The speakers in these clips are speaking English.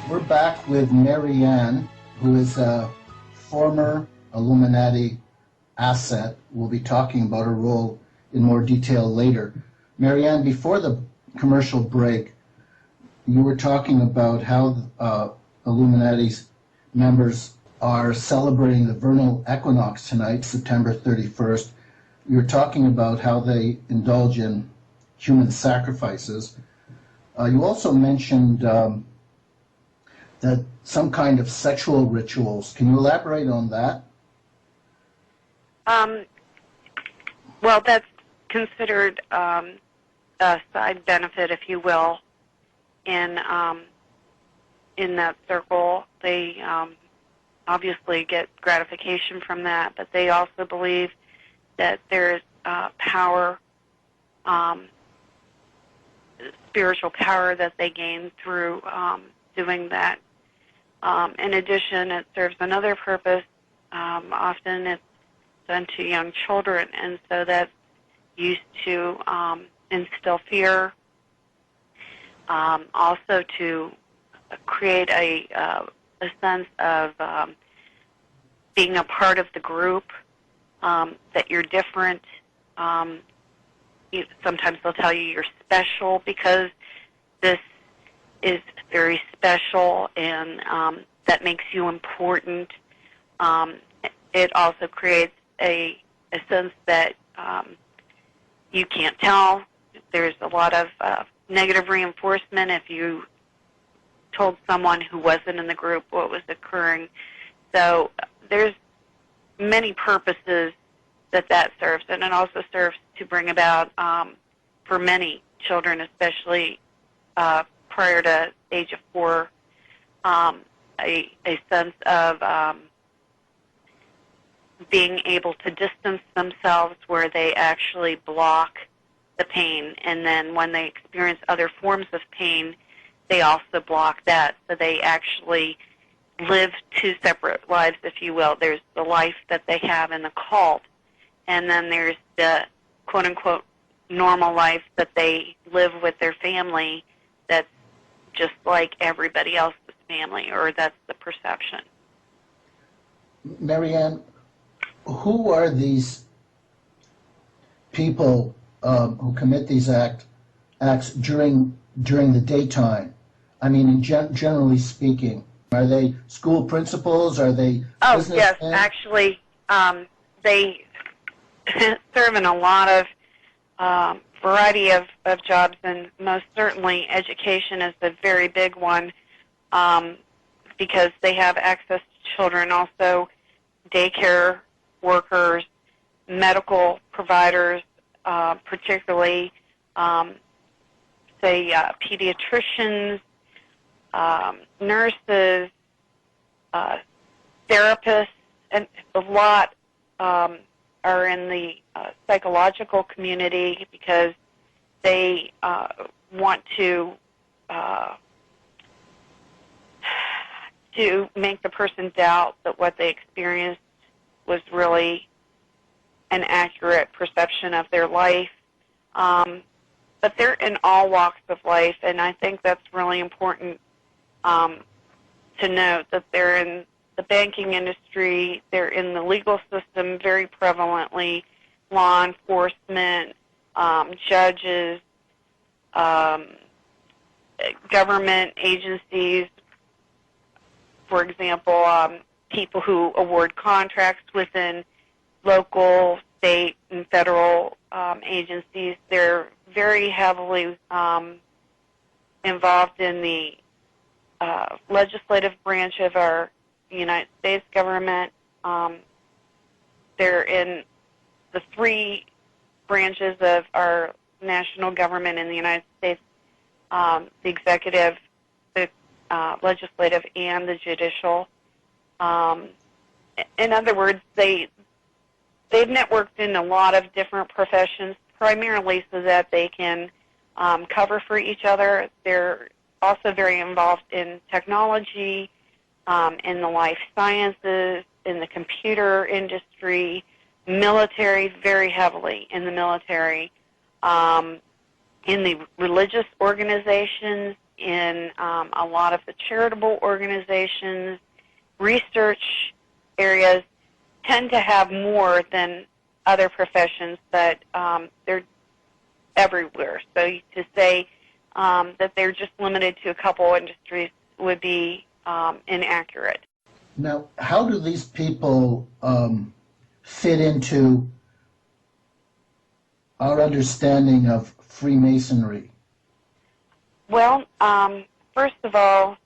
We're back with Mary Anne, who is a former Illuminati asset. We'll be talking about her role in more detail later. Mary Anne, before the commercial break, you were talking about how Illuminati's members are celebrating the vernal equinox tonight, September 31st. You were talking about how they indulge in human sacrifices. You also mentioned that some kind of sexual rituals. Can you elaborate on that? Well, that's considered a side benefit, if you will, in that circle. They obviously get gratification from that, but they also believe that there's power, spiritual power that they gain through doing that. In addition, it serves another purpose. Often it's done to young children, and so that's used to instill fear, also to create a sense of being a part of the group, that you're different. Sometimes they'll tell you you're special because this is very special, and that makes you important. It also creates a sense that you can't tell. There's a lot of negative reinforcement if you told someone who wasn't in the group what was occurring. So there's many purposes that serves, and it also serves to bring about, for many children, especially prior to age of 4, a sense of being able to distance themselves where they actually block the pain, and then when they experience other forms of pain, they also block that. So they actually live two separate lives, if you will. There's the life that they have in the cult, and then there's the quote-unquote normal life that they live with their family that's just like everybody else's family, or that's the perception. Mary Anne, who are these people who commit these acts during the daytime? I mean, generally speaking, are they school principals? Are they businessmen? Yes, actually, they serve in a lot of variety of jobs, and most certainly education is a very big one, because they have access to children. Also, daycare workers, medical providers, particularly, say, pediatricians, nurses, therapists, and a lot are in the psychological community because they want to make the person doubt that what they experienced was really an accurate perception of their life. But they're in all walks of life, and I think that's really important to note, that they're in the banking industry, they're in the legal system very prevalently, law enforcement, judges, government agencies, for example, people who award contracts within local, state, and federal agencies. They're very heavily involved in the legislative branch of our United States government. They're in the 3 branches of our national government in the United States, the executive, the legislative, and the judicial. In other words, they've networked in a lot of different professions, primarily so that they can cover for each other. They're also very involved in technology, in the life sciences, in the computer industry, military, very heavily in the military, in the religious organizations, in a lot of the charitable organizations. Research areas tend to have more than other professions, but they're everywhere. So to say that they're just limited to a couple industries would be inaccurate. Now, how do these people fit into our understanding of Freemasonry? Well, first of all,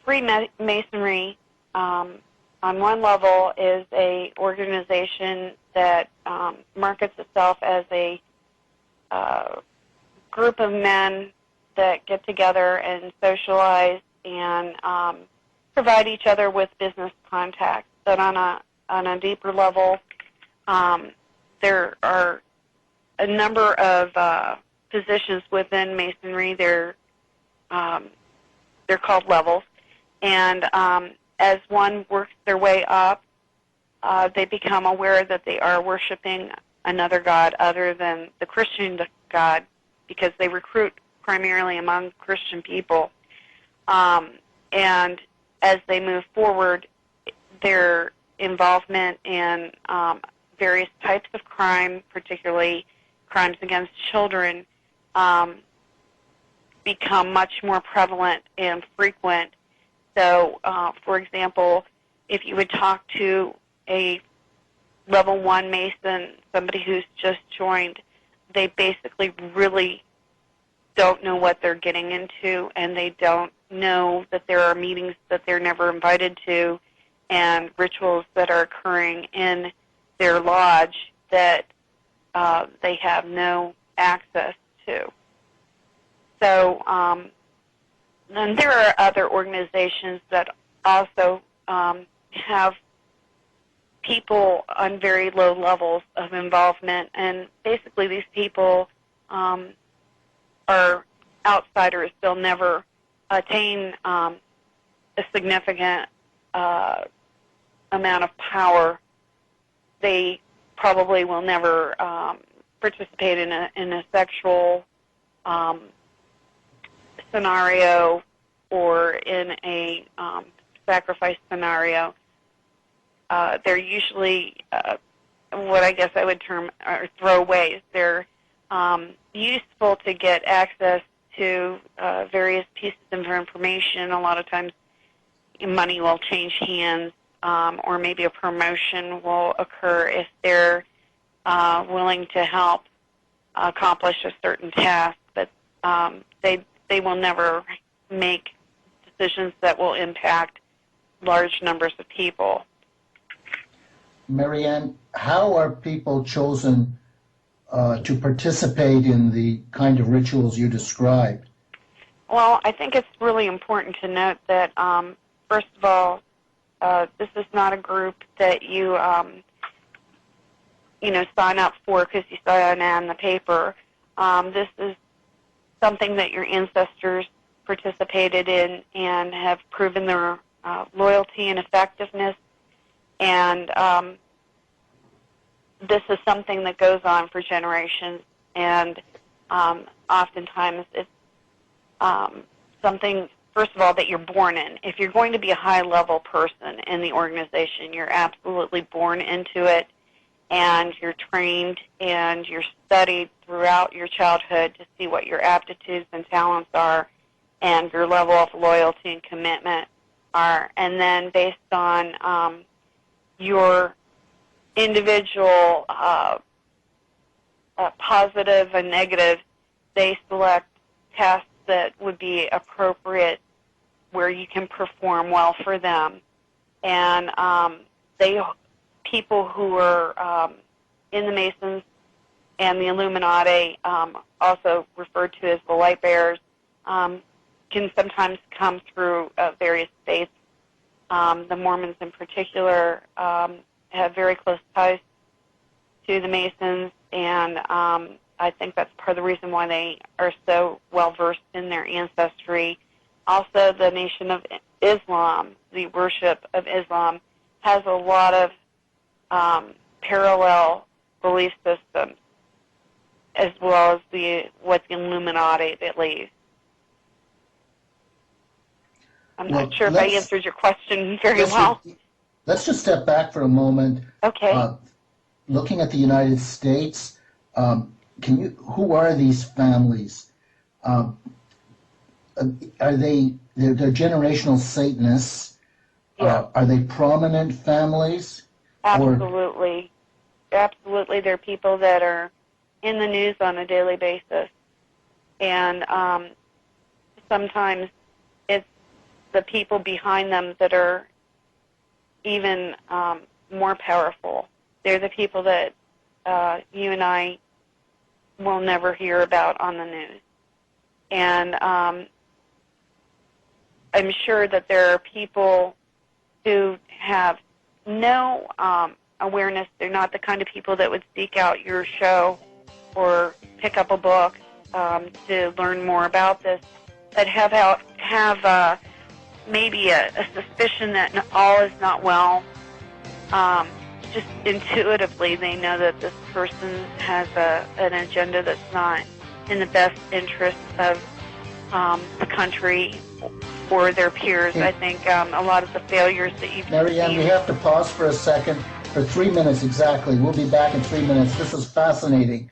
Freemasonry, on one level, is a organization that markets itself as a group of men that get together and socialize and provide each other with business contacts. But on a deeper level, there are a number of positions within Masonry. They're called levels, and as one works their way up, they become aware that they are worshiping another god other than the Christian God, because they recruit primarily among Christian people. And as they move forward, their involvement in various types of crime, particularly crimes against children, become much more prevalent and frequent. So, for example, if you would talk to a level 1 Mason, somebody who's just joined, they basically really don't know what they're getting into, and they don't know that there are meetings that they're never invited to and rituals that are occurring in their lodge that they have no access to. So, and there are other organizations that also have people on very low levels of involvement, and basically these people are outsiders. They'll never attain a significant amount of power. They probably will never participate in a sexual scenario or in a sacrifice scenario. They're usually what I guess I would term are throwaways. They're useful to get access to various pieces of information. A lot of times money will change hands, or maybe a promotion will occur if they're willing to help accomplish a certain task. But they will never make decisions that will impact large numbers of people. Mary Anne, how are people chosen to participate in the kind of rituals you described? Well, I think it's really important to note that, first of all, this is not a group that you sign up for because you saw an ad in the paper. This is something that your ancestors participated in and have proven their loyalty and effectiveness. And this is something that goes on for generations, and oftentimes it's something, first of all, that you're born in. If you're going to be a high-level person in the organization, you're absolutely born into it, and you're trained and you're studied throughout your childhood to see what your aptitudes and talents are and your level of loyalty and commitment are. And then based on your individual positive and negative, they select tasks that would be appropriate where you can perform well for them. And people who are in the Masons and the Illuminati, also referred to as the light bearers, can sometimes come through various faiths. The Mormons in particular have very close ties to the Masons, and I think that's part of the reason why they are so well-versed in their ancestry. Also, the Nation of Islam, the worship of Islam, has a lot of parallel belief systems, as well as what the Illuminati believes. I'm Well, not sure if I answered your question very let's well. Let's just step back for a moment. Okay. Looking at the United States, who are these families? Are they're generational Satanists? Yeah. Are they prominent families? Absolutely. Absolutely. They're people that are in the news on a daily basis. And sometimes it's the people behind them that are even more powerful. They're the people that you and I will never hear about on the news. And I'm sure that there are people who have no awareness. They're not the kind of people that would seek out your show or pick up a book to learn more about this, that have maybe a suspicion that all is not well. Just intuitively, they know that this person has an agenda that's not in the best interest of the country or their peers. I think a lot of the failures that you've Mary Anne, seen... we have to pause for a second, for 3 minutes exactly. We'll be back in 3 minutes. This is fascinating.